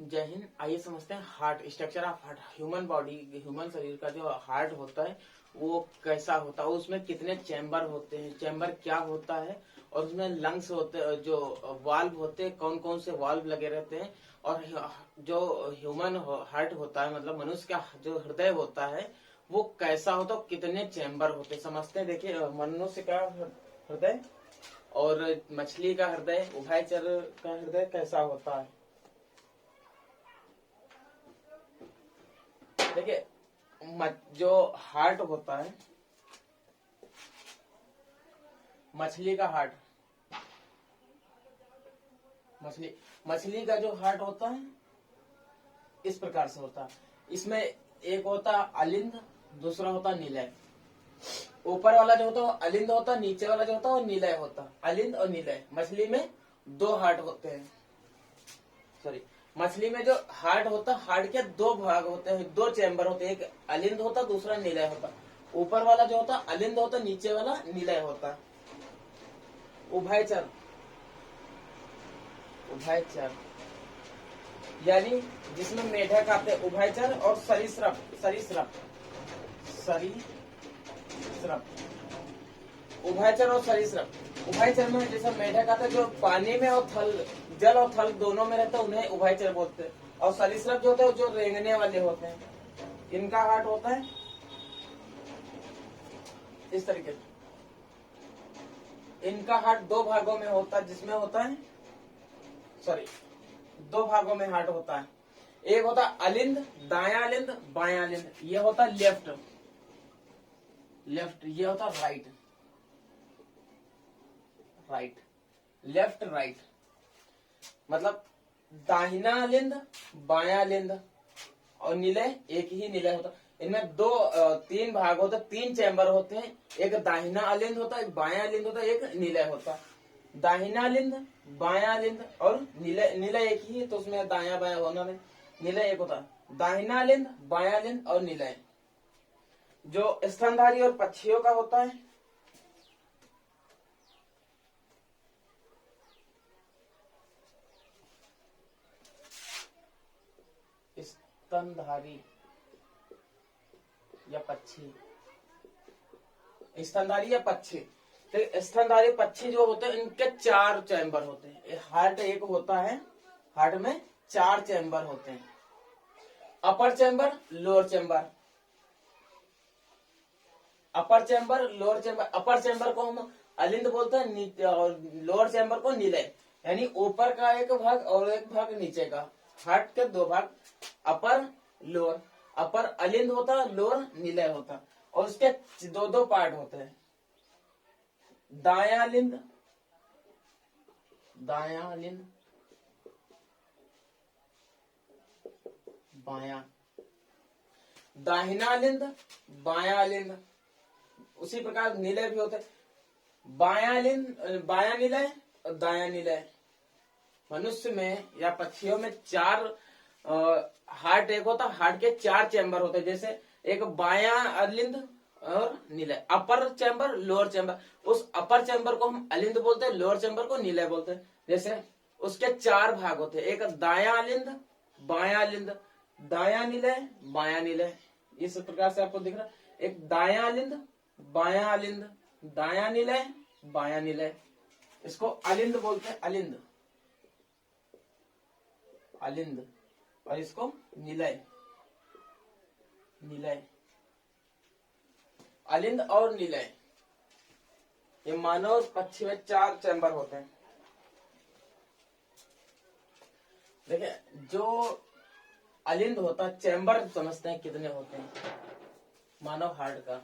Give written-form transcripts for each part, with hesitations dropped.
जय हिंद। आइए समझते हैं heart, structure of heart. Human body, human शरीर का जो हार्ट होता है वो कैसा होता है, उसमें कितने चैम्बर होते हैं, चैम्बर क्या होता है, और उसमें लंग्स होते हैं, जो वाल्व होते हैं, कौन कौन से वाल्व लगे रहते हैं, और जो ह्यूमन हार्ट होता है, मतलब मनुष्य का जो हृदय होता है वो कैसा होता है, कितने चैम्बर होते हैं समझते हैं। देखिए, मनुष्य का हृदय और मछली का हृदय, उभयचर का हृदय कैसा होता है। देखिए, जो हार्ट होता है, मछली का हार्ट, मछली का जो हार्ट होता है इस प्रकार से होता है। इसमें एक होता अलिंद, दूसरा होता निलय। ऊपर वाला जो होता है वो अलिंद होता, नीचे वाला जो होता है वो निलय होता। अलिंद और निलय, मछली में दो हार्ट होते हैं। सॉरी, मछली में जो हार्ट होता है, हार्ट के दो भाग होते हैं, दो चैम्बर होते हैं, एक अलिंद होता, दूसरा निलय होता। ऊपर वाला जो होता अलिंद होता, नीचे वाला निलय होता। उभयचर, उभयचर यानी जिसमें मेढक आते हैं, उभयचर और सरीसृप, सरीसृप, सरीसृप, उभयचर और सरीसृप। उभयचर में जैसे मेढक आते हैं जो पानी में और थल, जल और थल दोनों में रहते हैं, उन्हें उभयचर बोलते हैं। और सरीसृप जो होते हैं जो रेंगने वाले होते हैं, इनका हार्ट होता है इस तरीके से। इनका हार्ट दो भागों में होता है, जिसमें होता है, सॉरी, दो भागों में हार्ट होता है। एक होता अलिंद, दाया अलिंद, बाया अलिंद। ये होता लेफ्ट, लेफ्ट, ये होता राइट, राइट, लेफ्ट राइट। मतलब दाहिना अलिंद, बाया अलिंद और निलय, एक ही निलय होता। इनमें दो तीन भाग होते, तीन चैम्बर होते हैं। एक दाहिना अलिंद होता है, एक बाया अलिंद होता है, एक निलय होता। दाहिना अलिंद, बाया अलिंद और निलय, निलय एक ही है तो उसमें दाया बाया होना नहीं, निलय एक होता है। दाहिना अलिंद, बाया अलिंद और निलय। जो स्तनधारी और पक्षियों का होता है, स्तनधारी या पक्षी, स्तनधारी या पक्षी, तो स्तनधारी पक्षी जो होते हैं इनके चार चैम्बर होते हैं। हार्ट एक होता है, हार्ट में चार चैम्बर होते हैं। अपर चैम्बर, लोअर चैम्बर, अपर चैम्बर, लोअर चैम्बर। अपर चैम्बर को हम अलिंद बोलते हैं और लोअर चैम्बर को निलय, यानी ऊपर का एक भाग और एक भाग नीचे का। हार्ट के दो भाग, अपर लोअर। अपर अलिंद होता, लोअर निलय होता, और उसके दो दो पार्ट होते हैं। दाया अलिंद, दाया अलिंद, बाया, दाहिना अलिंद, बाया अलिंद। उसी प्रकार निलय भी होते, बाया अलिंद, बाया निलय और दाया निलय। मनुष्य में या पक्षियों में चार हार्ट एक होता, हार्ट के चार चैम्बर होते हैं। जैसे एक बाया अलिंद और निलय, अपर चैम्बर, लोअर चैम्बर। उस अपर चैम्बर को हम अलिंद बोलते हैं, लोअर चैम्बर को निलय बोलते हैं। जैसे उसके चार भाग होते हैं, एक दाया अलिंद, बाया अलिंद, दाया निलय, बाया निलय। इस प्रकार से आपको दिख रहा है, एक दाया अलिंद, बाया अलिंद, दाया निलय, बाया निलय। इसको अलिंद बोलते हैं, अलिंद, अलिंद। और इसको निलय, निलय, अलिंद और निलय। ये मानव पक्षी में चार चैम्बर होते हैं। देखिए, जो अलिंद होता है, चैम्बर समझते हैं कितने होते हैं मानव हार्ट का।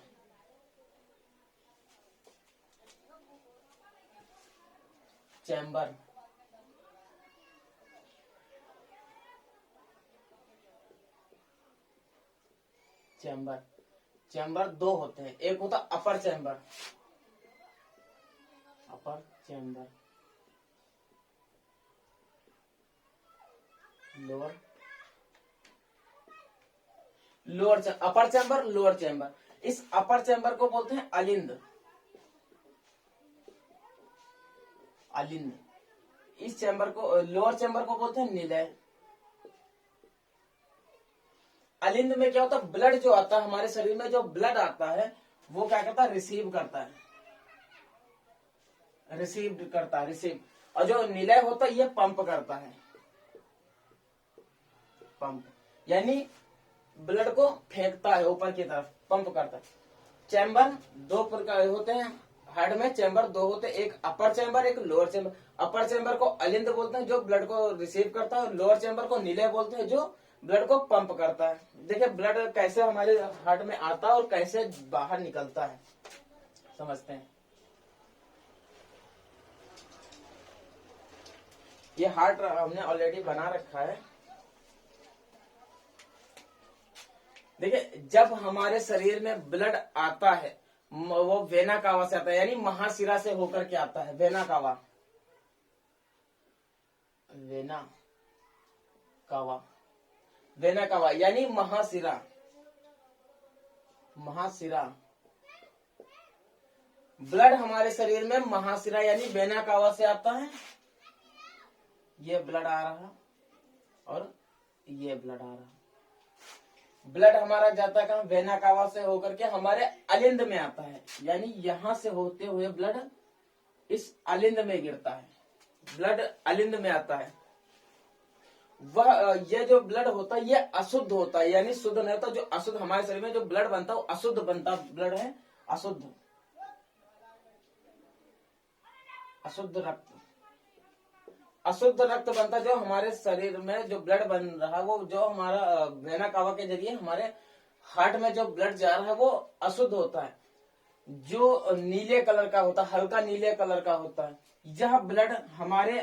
चैम्बर, चैम्बर, चैम्बर दो होते हैं। एक होता अपर चैम्बर, अपर चैम्बर, लोअर, लोअर, अपर चैम्बर, लोअर चैम्बर। इस अपर चैम्बर को बोलते हैं अलिंद, अलिंद। इस चैम्बर को, लोअर चैम्बर को बोलते हैं निलय। अलिंद में क्या होता है, ब्लड जो आता है हमारे शरीर में, जो ब्लड आता है वो क्या करता है, रिसीव करता है, रिसीव करता है, रिसीव। और जो निलय होता है ये पंप करता है, पंप यानी ब्लड को फेंकता है ऊपर की तरफ, पंप करता है। चैम्बर दो प्रकार होते हैं हार्ट में, चैम्बर दो होते हैं, एक अपर चैम्बर एक लोअर चैम्बर। अपर चैम्बर को अलिंद बोलते हैं जो ब्लड को रिसीव करता है, और लोअर चैम्बर को निलय बोलते हैं जो ब्लड को पंप करता है। देखिए ब्लड कैसे हमारे हार्ट में आता है और कैसे बाहर निकलता है, समझते हैं। ये हार्ट हमने ऑलरेडी बना रखा है। देखिए जब हमारे शरीर में ब्लड आता है वो वेना कावा से आता है, यानी महाशिरा से होकर के आता है, vena cava, vena cava, vena cava यानी महाशिरा, महाशिरा। ब्लड हमारे शरीर में महाशिरा यानी वेना कावा से आता है। ये ब्लड आ रहा और ये ब्लड आ रहा। ब्लड हमारा जाता है वेना कावा से होकर के हमारे अलिंद में आता है, यानी यहां से होते हुए ब्लड इस अलिंद में गिरता है, ब्लड अलिंद में आता है। वह ये जो ब्लड होता है ये अशुद्ध होता है, यानी शुद्ध नहीं होता। जो अशुद्ध हमारे शरीर में जो ब्लड बनता है वो अशुद्ध बनता ब्लड है, अशुद्ध, अशुद्ध रक्त, अशुद्ध रक्त बनता जो हमारे शरीर में जो ब्लड बन रहा वो जो हमारा वेना कावा के जरिए हमारे हार्ट में जो ब्लड जा रहा है वो अशुद्ध होता है, जो नीले कलर का होता है, हल्का नीले कलर का होता है। यह ब्लड हमारे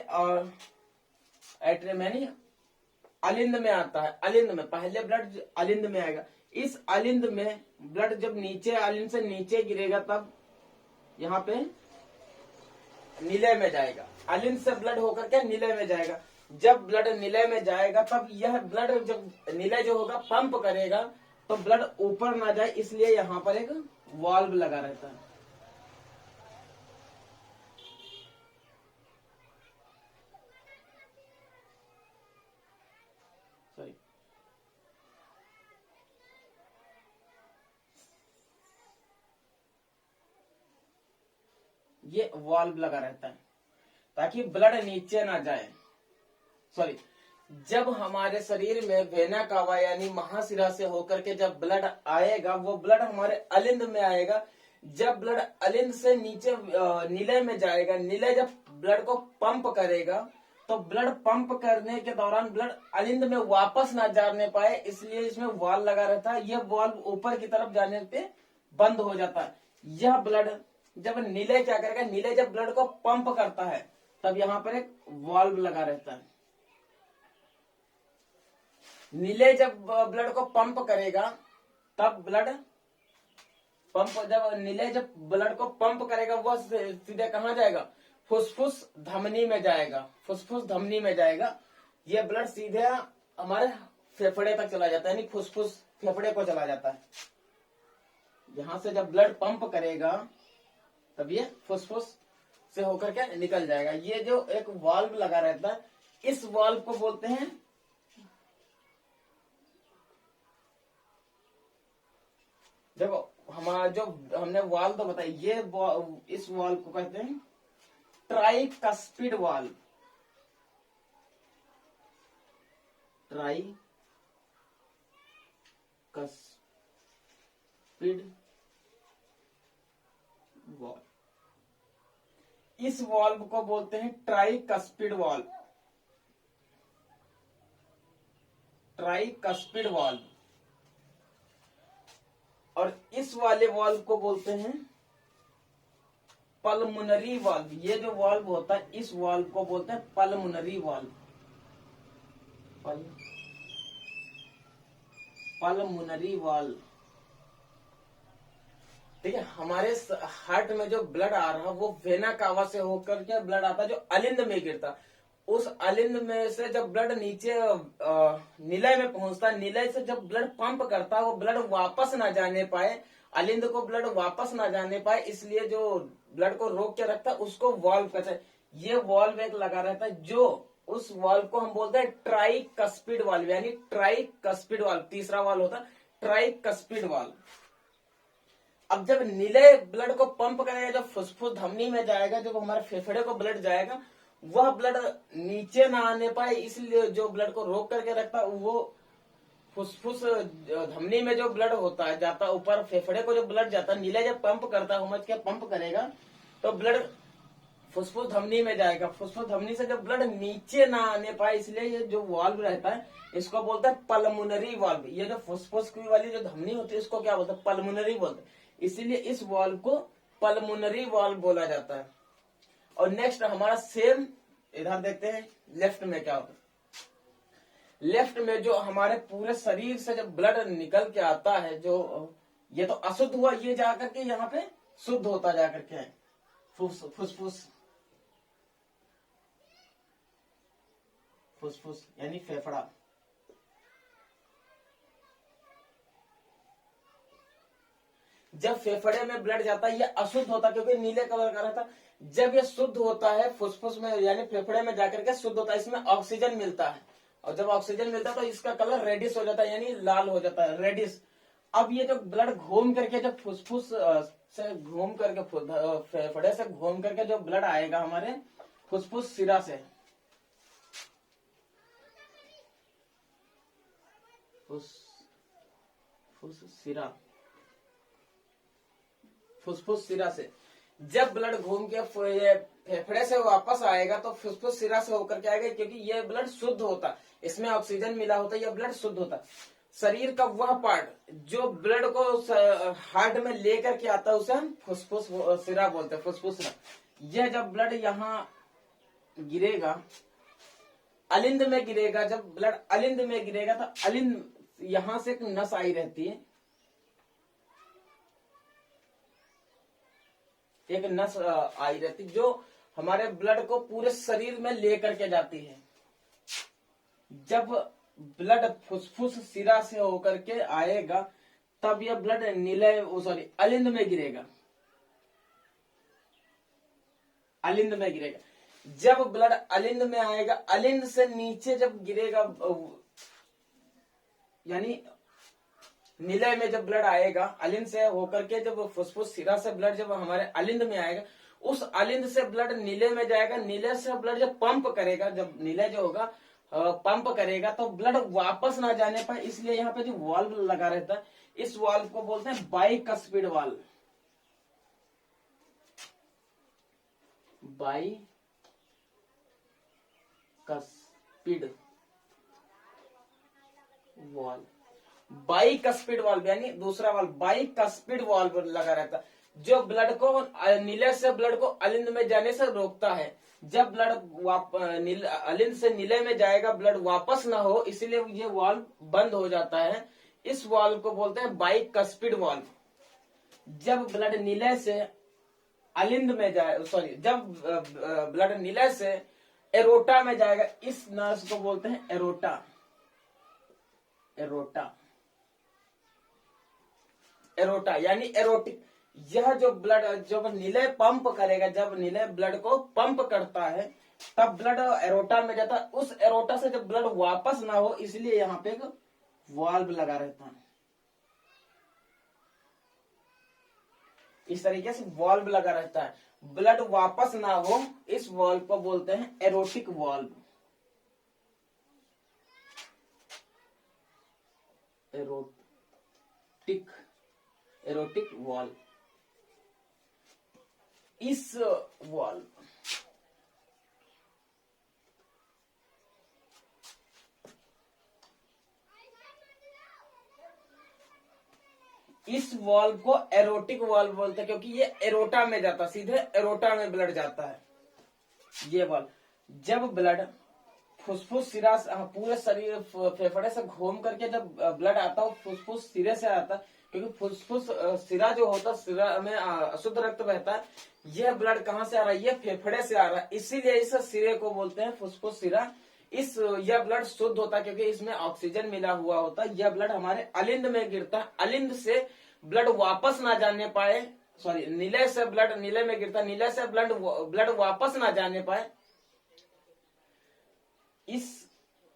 यानी अलिंद में आता है, अलिंद में पहले ब्लड अलिंद में आएगा। इस अलिंद में ब्लड जब नीचे अलिंद से नीचे गिरेगा तब यहाँ पे निलय में जाएगा, अलिंद से ब्लड होकर के निलय में जाएगा। जब ब्लड निलय में जाएगा तब यह ब्लड जब निलय जो होगा पंप करेगा तो ब्लड ऊपर ना जाए, इसलिए यहाँ पर एक वाल्व लगा रहता है। सॉरी, ये वाल्व लगा रहता है ताकि ब्लड नीचे ना जाए। सॉरी, जब हमारे शरीर में वेना कावा यानी महाशिरा से होकर के जब ब्लड आएगा वो ब्लड हमारे अलिंद में आएगा। जब ब्लड अलिंद से नीचे निलय में जाएगा, निलय जब ब्लड को पंप करेगा तो ब्लड पंप करने के दौरान ब्लड अलिंद में वापस ना जाने पाए, इसलिए इसमें वाल्व लगा रहता है। यह वाल्व ऊपर की तरफ जाने पे बंद हो जाता है। यह ब्लड जब निलय क्या करेगा, निलय जब ब्लड को पंप करता है तब यहाँ पर एक वाल्व लगा रहता है। निलय जब ब्लड को पंप करेगा तब ब्लड पंप, जब निलय जब ब्लड को पंप करेगा वह सीधे कहाँ जाएगा, फुसफुस धमनी में जाएगा, फुसफुस धमनी में जाएगा। ये ब्लड सीधे हमारे फेफड़े तक चला जाता है, यानी फुसफुस फेफड़े को चला जाता है। यहां से जब ब्लड पंप करेगा तब ये फुसफुस से होकर के निकल जाएगा। ये जो एक वाल्व लगा रहता है इस वाल्व को बोलते हैं, देखो हमारा जो हमने वाल्व तो बताया, ये इस वाल्व को कहते हैं ट्राइकस्पिड वाल्व, ट्राइकस्पिड वाल्व। इस वाल्व को बोलते हैं ट्राइकस्पिड वाल्व, ट्राइकस्पिड वाल्व। और इस वाले वाल्व को बोलते हैं पल्मोनरी वाल्व। ये जो वाल्व होता है इस वाल्व को बोलते हैं पल्मोनरी वाल्व, पल्मोनरी वाल्व। ठीक है, हमारे हार्ट में जो ब्लड आ रहा है वो वेना कावा से होकर के ब्लड आता है जो अलिंद में गिरता। उस अलिंद में से जब ब्लड नीचे निलय में पहुंचता है, निलय से जब ब्लड पंप करता है वो ब्लड वापस ना जाने पाए, अलिंद को ब्लड वापस ना जाने पाए, इसलिए जो ब्लड को रोक के रखता है उसको वाल्व कहते हैं। ये वाल्व एक लगा रहता है जो उस वाल्व को हम बोलते हैं ट्राइकस्पिड वाल्व, यानी ट्राइकस्पिड वाल्व, तीसरा वाल्व होता है ट्राइकस्पिड वाल्व। अब जब नीले ब्लड को पंप करेगा, जब फुसफुस धमनी में जाएगा, जब हमारे फेफड़े को ब्लड जाएगा, वह ब्लड नीचे ना आने पाए, इसलिए जो ब्लड को रोक करके रखता है वो फुसफुस धमनी में जो ब्लड होता है जाता ऊपर, फेफड़े को जो ब्लड जाता है, नीले जब पंप करता है, समझ के पंप करेगा तो ब्लड फुसफुस धमनी में जाएगा, फुसफुस धमनी से जब ब्लड नीचे ना आने पाए, इसलिए ये जो वाल्व रहता है इसको बोलते हैं पल्मोनरी वाल्व। ये जो फुसफुस की वाली जो धमनी होती है इसको क्या बोलते हैं? पल्मोनरी बोलते हैं, इसीलिए इस वाल्व को पल्मोनरी वाल्व बोला जाता है। और नेक्स्ट हमारा सेम इधर देखते हैं लेफ्ट में क्या होता है। लेफ्ट में जो हमारे पूरे शरीर से जब ब्लड निकल के आता है, जो ये तो अशुद्ध हुआ, ये जाकर के यहाँ पे शुद्ध होता जाकर के है फुसफुस, फुसफुस यानी फेफड़ा। जब फेफड़े में ब्लड जाता है ये अशुद्ध होता है क्योंकि नीले कलर का रहता है। जब ये शुद्ध होता है फुसफुस में यानी फेफड़े में जाकर के शुद्ध होता है, इसमें ऑक्सीजन मिलता है, और जब ऑक्सीजन मिलता है तो इसका कलर रेडिश हो जाता है, यानी लाल हो जाता है, रेडिश। अब ये जो ब्लड घूम करके जब फुसफुस से घूम करके फेफड़े से घूम करके जो ब्लड आएगा हमारे फुसफुस सिरा से, फुसफुस सिरा से जब ब्लड घूम के फेफड़े से वापस आएगा तो फुसफुस सिरा से होकर के आएगा, क्योंकि यह ब्लड शुद्ध होता, इसमें ऑक्सीजन मिला होता है, यह ब्लड शुद्ध होता। शरीर का वह पार्ट जो ब्लड को हार्ट में लेकर के आता है उसे हम फुसफुस सिरा बोलते हैं, फुसफुस सिरा। यह जब ब्लड यहाँ गिरेगा, अलिंद में गिरेगा, जब ब्लड अलिंद में गिरेगा तो अलिंद यहां से एक नस आई रहती है, एक नस आई रहती जो हमारे ब्लड को पूरे शरीर में लेकर के जाती है। जब ब्लड फुसफुस सिरा से होकर के आएगा तब यह ब्लड नीले अलिंद में गिरेगा, अलिंद में गिरेगा। जब ब्लड अलिंद में आएगा, अलिंद से नीचे जब गिरेगा, यानी नीले में जब ब्लड आएगा अलिंद से होकर के, जब फुसफुस सिरा से ब्लड जब हमारे अलिंद में आएगा, उस अलिंद से ब्लड नीले में जाएगा, नीले से ब्लड जब पंप करेगा, जब नीले जो होगा पंप करेगा तो ब्लड वापस ना जाने पाए, इसलिए यहाँ पे जो वाल्व लगा रहता है इस वाल्व को बोलते हैं bicuspid valve, bicuspid valve, bicuspid valve यानी दूसरा वाल्व बाइकस्पिड वाल्व लगा रहता है, जो ब्लड को नीले से ब्लड को अलिंद में जाने से रोकता है। जब ब्लड अलिंद से नीले में जाएगा, ब्लड वापस ना हो, इसलिए ये वाल्व बंद हो जाता है। इस वाल्व को बोलते हैं बाइकस्पिड वाल्व। जब ब्लड नीले से अलिंद में जाए, जब ब्लड नीले से एरोटा में जाएगा, इस नस को बोलते हैं एरोटा, एरोटा, एरोटा यानी एरोटिक। यह जो ब्लड जब नीले पंप करेगा, जब नीले ब्लड को पंप करता है तब ब्लड एरोटा में जाता है, उस एरोटा से जब ब्लड वापस ना हो इसलिए यहाँ पे एक वाल्व लगा रहता है। इस तरीके से वाल्व लगा रहता है, ब्लड वापस ना हो, इस वाल्व को बोलते हैं aortic valve, aortic, aortic valve. इस वाल्व इस वाल्व को एरोटिक वाल्व बोलते हैं क्योंकि ये एरोटा में जाता, सीधे एरोटा में ब्लड जाता है। ये वाल्व जब ब्लड फुसफुस सिरा पूरे शरीर फेफड़े से घूम करके जब ब्लड आता है फुसफुस सिरे से आता है, क्योंकि फुसफुस सिरा जो होता है, सिरा में अशुद्ध रक्त बहता है, यह ब्लड कहाँ से आ रहा है? ये फेफड़े से आ रहा है, इसीलिए इस सिरे को बोलते हैं फुसफुस सिरा। यह ब्लड शुद्ध होता है क्योंकि इसमें ऑक्सीजन मिला हुआ होता है। यह ब्लड हमारे अलिंद में गिरता है, अलिंद से ब्लड वापस ना जाने पाए, नीले से ब्लड नीले में गिरता है, नीले से ब्लड वापस ना जाने पाए, इस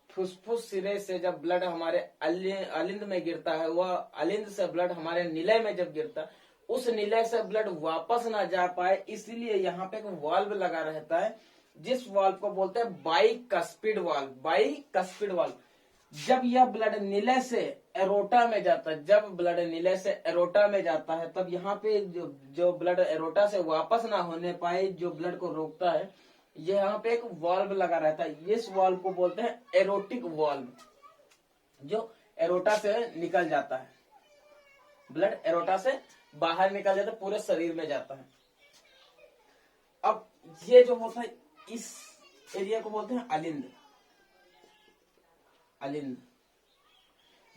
फुसफुस सिरे से जब ब्लड हमारे अलिंद में गिरता है, वह अलिंद से ब्लड हमारे निलय में जब गिरता है, उस निलय से ब्लड वापस ना जा पाए, इसलिए यहाँ पे एक वाल्व लगा रहता है, जिस वाल्व को बोलते हैं बाइकस्पिड वाल्व। बाइकस्पिड वाल्व जब यह ब्लड निलय से एरोटा में जाता है, जब ब्लड निलय से एरोटा में जाता है, तब यहाँ पे जो ब्लड एरोटा से वापस ना होने पाए, जो ब्लड को रोकता है, ये यहाँ पे एक वाल्व लगा रहता है। इस वाल्व को बोलते हैं एरोटिक वाल्व, जो एरोटा से निकल जाता है, ब्लड एरोटा से बाहर निकल जाता है, पूरे शरीर में जाता है। अब ये जो होता है, इस एरिया को बोलते हैं अलिंद। अलिंद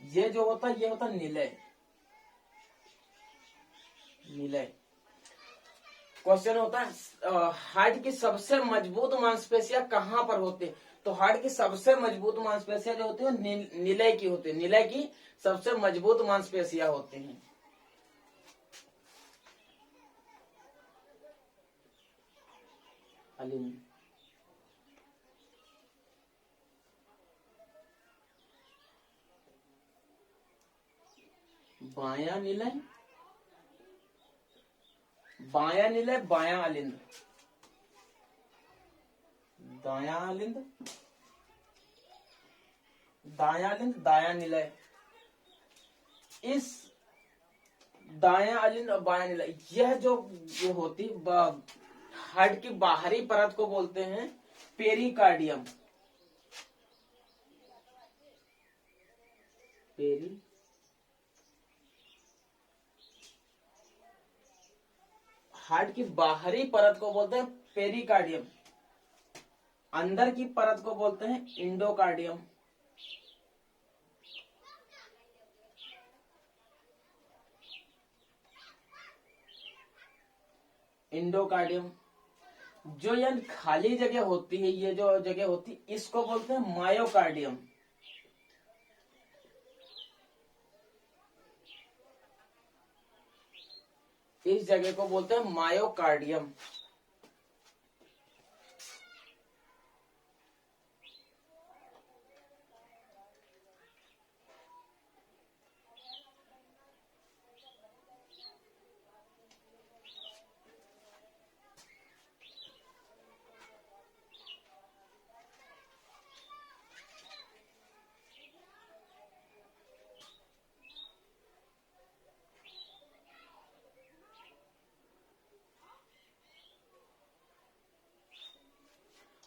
ये जो होता है, ये होता है निलय। निलय क्वेश्चन होता है हार्ट की सबसे मजबूत मांसपेशियां कहां पर होती है? तो हार्ट की सबसे मजबूत मांसपेशियां जो होती है निलय की होती है। निलय की सबसे मजबूत मांसपेशियां होती हैं। अलिंद बायां निलय, बायां निलय, बायां अलिंद, दायां अलिंद, दायां अलिंद, दायां निलय। इस दायां अलिंद और बायां निलय, यह जो होती हार्ट की बाहरी परत को बोलते हैं पेरिकार्डियम। हार्ट की बाहरी परत को बोलते हैं पेरिकार्डियम, अंदर की परत को बोलते हैं इंडोकार्डियम। इंडोकार्डियम जो यह खाली जगह होती है, ये जो जगह होती है, इसको बोलते हैं मायोकार्डियम। इस जगह को बोलते हैं मायोकार्डियम।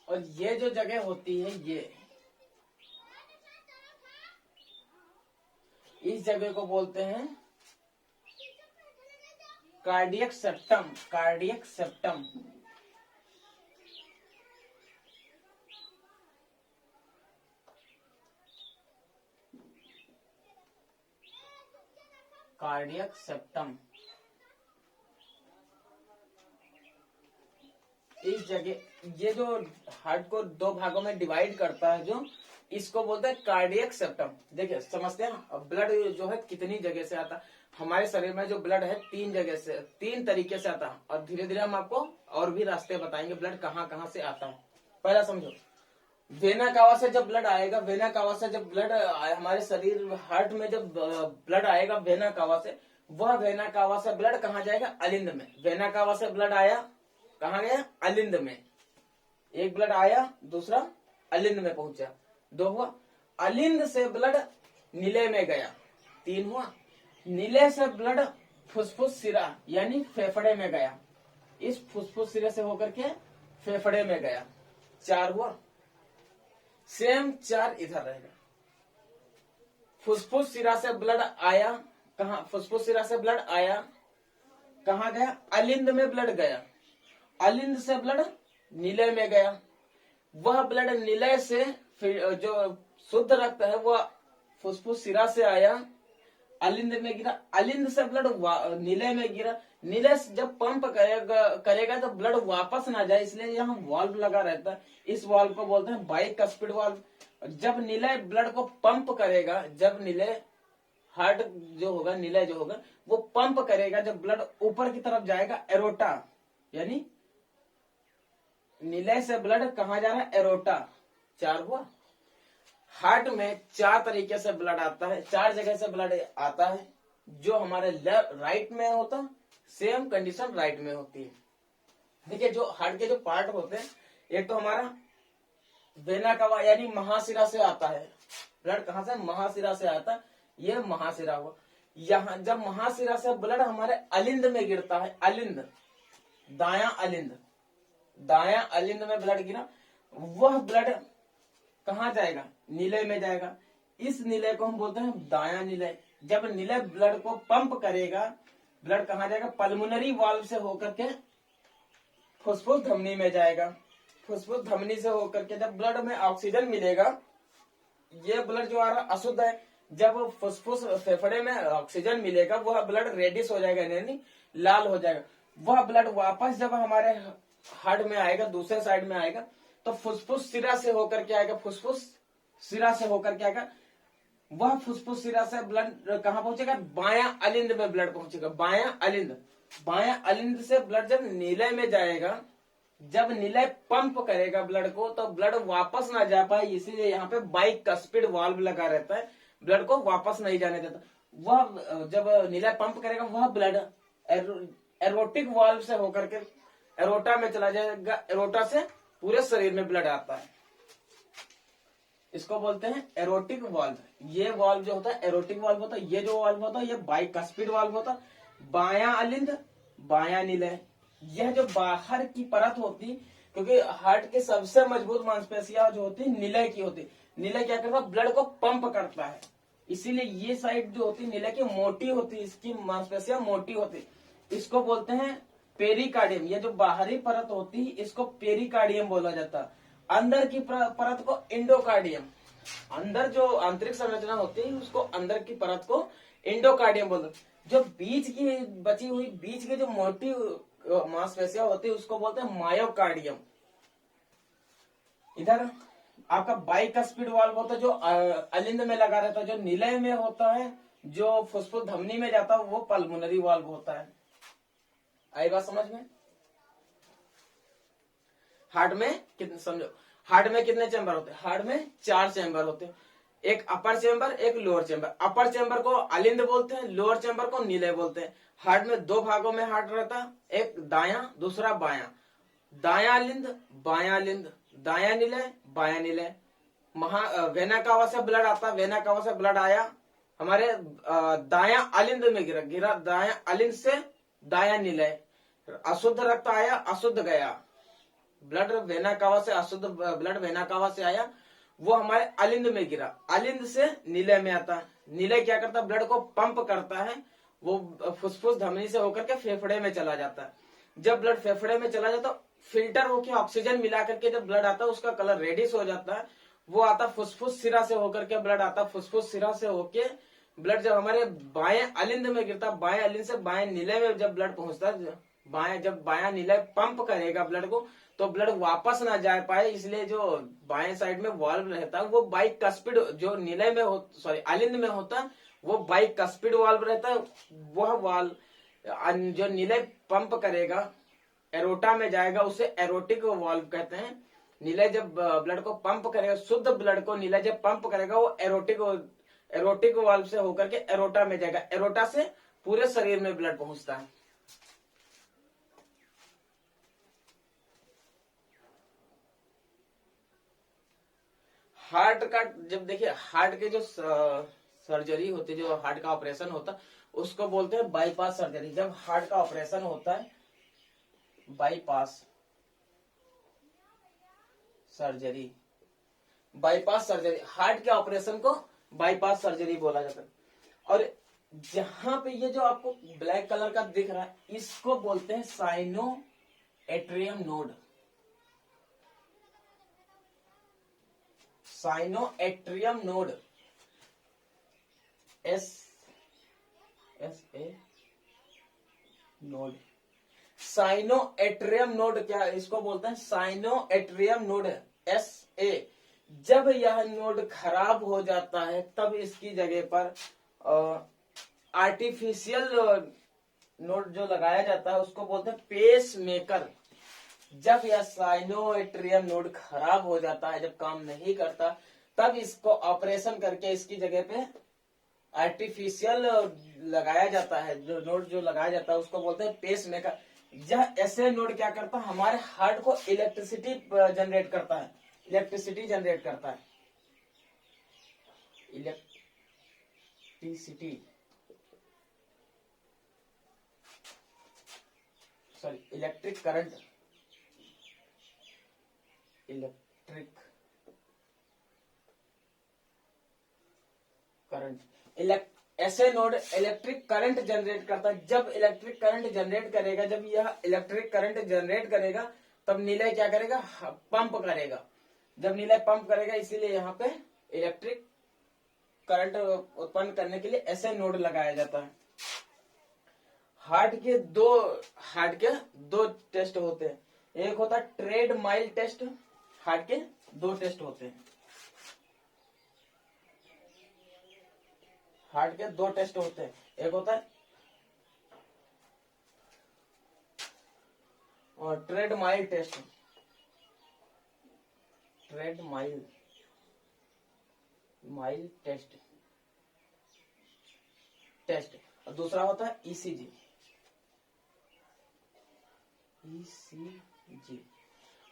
और ये जो जगह होती है, ये इस जगह को बोलते हैं cardiac septum. Cardiac septum cardiac septum इस जगह, ये जो हार्ट को दो भागों में डिवाइड करता है, जो इसको बोलते हैं कार्डियक सेप्टम। देखिए समझते हैं, ब्लड जो है कितनी जगह से आता है। हमारे शरीर में जो ब्लड है तीन जगह से, तीन तरीके से आता है, और धीरे धीरे हम आपको और भी रास्ते बताएंगे ब्लड कहाँ कहाँ से आता है। पहला समझो, वेना कावा से जब ब्लड आएगा, वेना कावा से जब ब्लड हमारे शरीर हार्ट में जब ब्लड आएगा वेना कावा से, वह वेना कावा से ब्लड कहाँ जाएगा? अलिंद में। वेना कावा से ब्लड आया, कहाँ गया? अलिंद में। एक ब्लड आया, दूसरा अलिंद में पहुंचा, दो हुआ। अलिंद से ब्लड नीले में गया, तीन हुआ। नीले से ब्लड फुसफुस सिरा यानी फेफड़े में गया, इस फुसफुस सिरे से होकर के फेफड़े में गया, चार हुआ। सेम चार इधर रहेगा। फुसफुस सिरा से ब्लड आया, कहा? फुसफुस सिरा से ब्लड आया, कहा गया? अलिंद में ब्लड गया। अलिंद से ब्लड नीले में गया। वह ब्लड नीले से फिर जो शुद्ध रक्त है वह फुसफुस सिरा से आया, अलिंद में गिरा। अलिंद से ब्लड नीले में गिरा। नीले से जब पंप करेगा तो ब्लड वापस ना जाए, इसलिए यहाँ वाल्व लगा रहता है। इस वाल्व को बोलते हैं बाइकस्पिड वाल्व। जब नीले ब्लड को पंप करेगा, जब नीले हार्ट जो होगा, नीले जो होगा वो पंप करेगा, जब ब्लड ऊपर की तरफ जाएगा एरोटा, यानी नीले से ब्लड कहाँ जा रहा है? एरोटा, चार हुआ। हार्ट में 4 तरीके से ब्लड आता है, 4 जगह से ब्लड आता है। जो हमारे राइट में होता, सेम कंडीशन राइट में होती है। देखिए जो हार्ट के जो पार्ट होते हैं, एक तो हमारा वेना कवा यानी महाशिरा से आता है ब्लड। कहां से? महाशिरा से आता है। ये महाशिरा हुआ। यहाँ जब महाशिरा से ब्लड हमारे अलिंद में गिरता है, अलिंद, दाया अलिंद, दाया अलिंद में ब्लड गिरा, वह ब्लड कहाँ जाएगा? नीले में जाएगा। इस नीले को हम बोलते हैं दाया नीले। जब नीले ब्लड को पंप करेगा, ब्लड कहाँ जाएगा? पल्मोनरी वाल्व से होकर के फुसफुस धमनी में जाएगा। फुसफुस धमनी से होकर के जब ब्लड में ऑक्सीजन मिलेगा, ये ब्लड जो आ रहा अशुद्ध है, जब फुसफुस फेफड़े में ऑक्सीजन मिलेगा, वह ब्लड रेडिश हो जाएगा यानी लाल हो जाएगा। वह ब्लड वापस जब हमारे हार्ट में आएगा, दूसरे साइड में आएगा, तो फुसफुस सिरा से होकर के आएगा, फुसफुस सिरा से होकर के आएगा। वह फुसफुस सिरा से ब्लड कहां पहुंचेगा? बायां अलिंद में ब्लड पहुंचेगा। बायां अलिंद, बायां अलिंद से ब्लड जब नीले में जाएगा, जब नीले पंप करेगा ब्लड को, तो ब्लड वापस ना जा पाए, इसीलिए यहाँ पे बाइकस्पिड वाल्व लगा रहता है, ब्लड को वापस नहीं जाने देता। वह जब नीला पंप करेगा, वह ब्लड एरोटिक वाल्व से होकर के एरोटा में चला जाएगा। एरोटा से पूरे शरीर में ब्लड आता है, इसको बोलते हैं एरोटिक वाल्व। ये वाल्व जो होता है एरोटिक वाल्व होता है। ये जो वाल्व होता है ये बाइकस्पिड वाल्व होता है। बायां अलिंद, बायां नीले। यह जो बाहर की परत होती, क्योंकि हार्ट के सबसे मजबूत मांसपेशियां जो होती नीले की होती। नीले क्या करता है? ब्लड को पंप करता है, इसीलिए ये साइड जो होती नीले की मोटी होती, इसकी मांसपेशियां मोटी होती। इसको बोलते हैं पेरिकार्डियम। ये जो बाहरी परत होती है इसको पेरिकार्डियम बोला जाता है। अंदर की परत को इंडोकार्डियम। अंदर जो आंतरिक संरचना होती है उसको, अंदर की परत को इंडोकार्डियम बोलते हैं। जो बीच की बची हुई, बीच की जो मोटी मांसपेशियां होती है उसको बोलते हैं मायोकार्डियम। इधर आपका बाइकस्पिड वाल्व होता है, जो अलिंद में लगा रहता है। जो नीले में होता है, जो फुसफुस धमनी में जाता है, वो पल्मोनरी वाल्व होता है। आई बात समझ में? हार्ट में कितने, समझो, हार्ट में कितने चैम्बर होते हैं? हार्ट में 4 चैम्बर होते हैं। एक अपर चैम्बर, एक लोअर चैम्बर। अपर चैम्बर को अलिंद बोलते हैं, लोअर चैम्बर को नीले बोलते हैं। हार्ट में 2 भागों में हार्ट रहता है, एक दायां, दूसरा बायां। दायां अलिंद, बायां अलिंद, दायां नीले, बायां नीले। वेना कावा से ब्लड आता है, वेना कावा से ब्लड आया, हमारे दायां अलिंद में गिरा, दायां अलिंद से दायां नीले। अशुद्ध रक्त आया, अशुद्ध गया। ब्लड वेना कावा से, अशुद्ध ब्लड वेना कावा से आया, वो हमारे अलिंद में गिरा, अलिंद से नीले में आता है। नीले क्या करता है? ब्लड को पंप करता है, वो फुसफुस धमनी से होकर के फेफड़े में चला जाता है। जब ब्लड फेफड़े में चला जाता है, फिल्टर होकर ऑक्सीजन मिला करके जब ब्लड आता है उसका कलर रेडिश हो जाता है। वो आता फुसफुस सिरा से होकर के ब्लड आता, फुसफुस सिरा से होके ब्लड जब हमारे बाएं अलिंद में गिरता, बाएं अलिंद से बाएं नीले में जब ब्लड पहुंचता है, जब बायां नीले पंप करेगा ब्लड को, तो ब्लड वापस ना जा पाए, इसलिए जो बाएं साइड में वाल्व रहता है वो बाइकस्पिड, जो नीले में अलिंद में होता है वो बाइकस्पिड वाल्व रहता है। वह वाल्व जो नीले पंप करेगा, एरोटा में जाएगा, उसे एरोटिक वाल्व कहते हैं। नीले जब ब्लड को पंप करेगा, शुद्ध ब्लड को नीले जब पंप करेगा, वो एरोटिक वाल्व से होकर के एरोटा में जाएगा। एरोटा से पूरे शरीर में ब्लड पहुंचता है। हार्ट का जब देखिए, हार्ट के जो सर्जरी होती है, जो हार्ट का ऑपरेशन होता है उसको बोलते हैं बाईपास सर्जरी। जब हार्ट का ऑपरेशन होता है, bypass surgery, bypass surgery, heart के ऑपरेशन को बाईपास सर्जरी बोला जाता है। और जहां पे ये जो आपको ब्लैक कलर का दिख रहा है, इसको बोलते हैं sino atrium node. Sino atrium node, S A node. Sino atrium node क्या है? इसको बोलते हैं sino atrium node, S A. जब यह नोड खराब हो जाता है, तब इसकी जगह पर आर्टिफिशियल नोड जो लगाया जाता है उसको बोलते हैं पेस मेकर। जब यह साइनो एट्रियम नोड खराब हो जाता है, जब काम नहीं करता, तब इसको ऑपरेशन करके इसकी जगह पे आर्टिफिशियल लगाया जाता है। जो नोड जो लगाया जाता है उसको बोलते हैं पेस मेकर। यह ऐसे नोड क्या करता है, हमारे हार्ट को इलेक्ट्रिसिटी जनरेट करता है, इलेक्ट्रिसिटी जनरेट करता है, electricity, sorry electric current, electric current, ऐसे नोड इलेक्ट्रिक करंट जनरेट करता है। जब इलेक्ट्रिक करंट जनरेट करेगा, जब यह इलेक्ट्रिक करंट जनरेट करेगा तब निलय क्या करेगा, पंप करेगा। जब निलय पंप करेगा, इसीलिए यहाँ पे इलेक्ट्रिक करंट उत्पन्न करने के लिए ऐसे नोड लगाया जाता है। हार्ट के दो टेस्ट होते हैं। एक होता है ट्रेड माइल टेस्ट। हार्ट के दो टेस्ट होते हैं, हार्ट के दो टेस्ट होते हैं। एक होता है और treadmill test, treadmill test, और दूसरा होता है ईसीजी।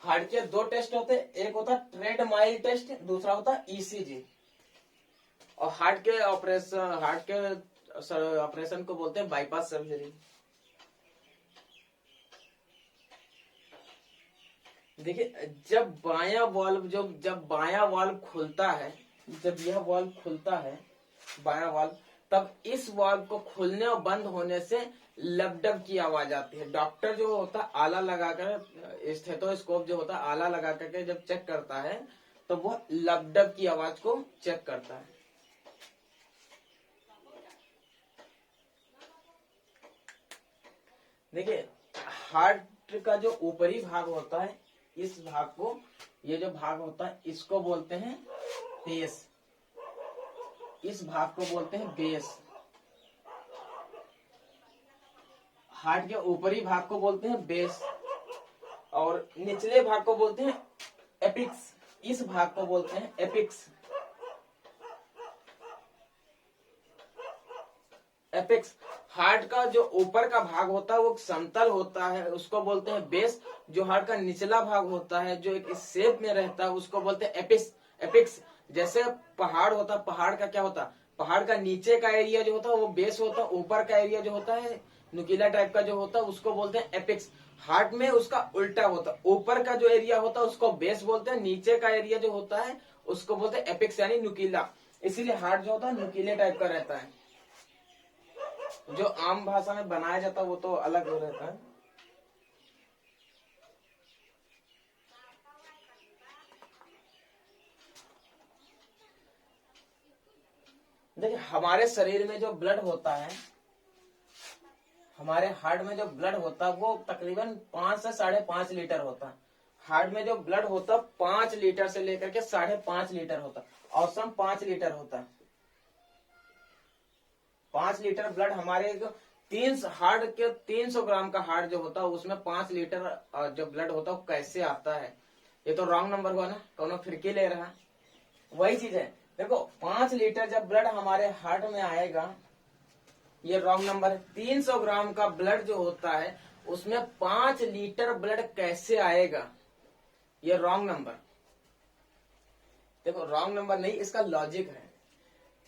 हार्ट के दो टेस्ट होते हैं, एक होता है ट्रेड माइल टेस्ट, दूसरा होता है ईसीजी। और हार्ट के ऑपरेशन को बोलते हैं बाईपास सर्जरी। देखिए, जब बायां वाल्व खुलता है, जब यह वाल्व खुलता है बायां वाल्व, तब इस वाल्व को खुलने और बंद होने से लबडब की आवाज आती है। डॉक्टर जो होता है आला लगाकर, स्टेथोस्कोप जो होता है आला लगा करके जब चेक करता है तो वो लबडब की आवाज को चेक करता है। देखिए, हार्ट का जो ऊपरी भाग होता है, इस भाग को, ये जो भाग होता है इसको बोलते हैं बेस। इस भाग को बोलते हैं बेस। हार्ट के ऊपरी भाग को बोलते हैं बेस और निचले भाग को बोलते हैं एपिक्स। इस भाग को बोलते हैं एपिक्स। एपिक्स। हार्ट का जो ऊपर का भाग होता है वो समतल होता है, उसको बोलते हैं बेस। जो हार्ट का निचला भाग होता है जो एक शेप में रहता है उसको बोलते हैं एपिक्स। जैसे पहाड़ होता है, पहाड़ का क्या होता है, पहाड़ का नीचे का एरिया जो होता है वो बेस होता है, ऊपर का एरिया जो होता है नुकीला टाइप का जो होता है उसको बोलते हैं एपिक्स। हार्ट में उसका उल्टा होता है, ऊपर का जो एरिया होता है उसको बेस बोलते हैं, नीचे का एरिया जो होता है उसको बोलते हैं एपिक्स यानी नुकीला। इसीलिए हार्ट जो होता है नुकीले टाइप का रहता है। जो आम भाषा में बनाया जाता है वो तो अलग हो रहता है। देखिए, हमारे शरीर में जो ब्लड होता है, हमारे हार्ट में जो ब्लड होता है वो तकरीबन 5 से 5.5 लीटर होता है। हार्ट में जो ब्लड होता है 5 लीटर से लेकर के 5.5 लीटर होता है। औसम 5 लीटर होता है। 5 लीटर ब्लड हमारे हार्ट के 300 ग्राम का हार्ट जो होता है उसमें 5 लीटर जो ब्लड होता है वो कैसे आता है? ये तो रॉन्ग नंबर हुआ ना, कौन फिरकी ले रहा। वही चीज है, देखो 5 लीटर जब ब्लड हमारे हार्ट में आएगा, ये रॉन्ग नंबर है। 300 ग्राम का ब्लड जो होता है उसमें 5 लीटर ब्लड कैसे आएगा? ये रॉन्ग नंबर। देखो, रॉन्ग नंबर नहीं, इसका लॉजिक है।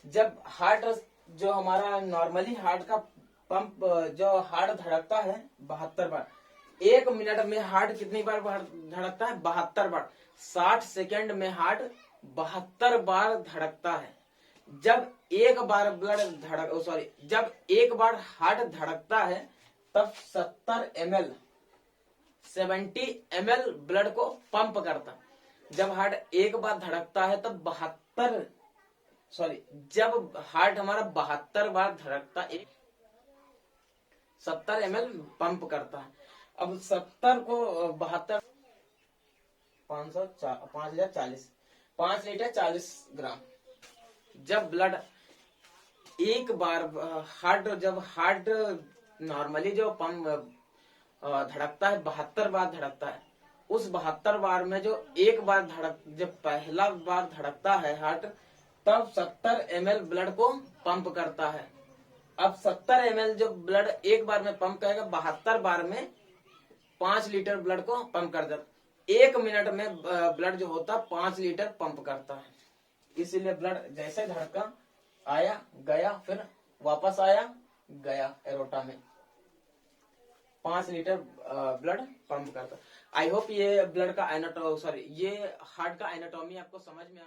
जब हार्ट जो हमारा नॉर्मली हार्ट का पंप जो हार्ट धड़कता है 72 बार, 1 मिनट में हार्ट कितनी बार धड़कता है? 72 बार। 60 सेकंड में हार्ट 72 बार धड़कता है। जब एक बार जब एक बार हार्ट धड़कता है तब 70 ml ब्लड को पंप करता है। जब हार्ट एक बार धड़कता है तब जब हार्ट हमारा 72 बार धड़कता है 70 ml पंप करता है। अब 70 को 72 5 लीटर 40 ग्राम। जब ब्लड एक बार जब हार्ट नॉर्मली जो पंप धड़कता है 72 बार धड़कता है, उस 72 बार में जो एक बार जब पहला बार धड़कता है हार्ट, तब 70 ml ब्लड को पंप करता है। अब 70 ml जो ब्लड एक बार में पंप करेगा, 72 बार में 5 लीटर ब्लड को पंप कर देता। 1 मिनट में ब्लड जो होता 5 लीटर पंप करता है। इसीलिए ब्लड जैसे धड़का, आया गया, फिर वापस आया गया, एरोटा में 5 लीटर ब्लड पंप करता। आई होप ये ब्लड का ये हार्ट का एनाटॉमी आपको समझ में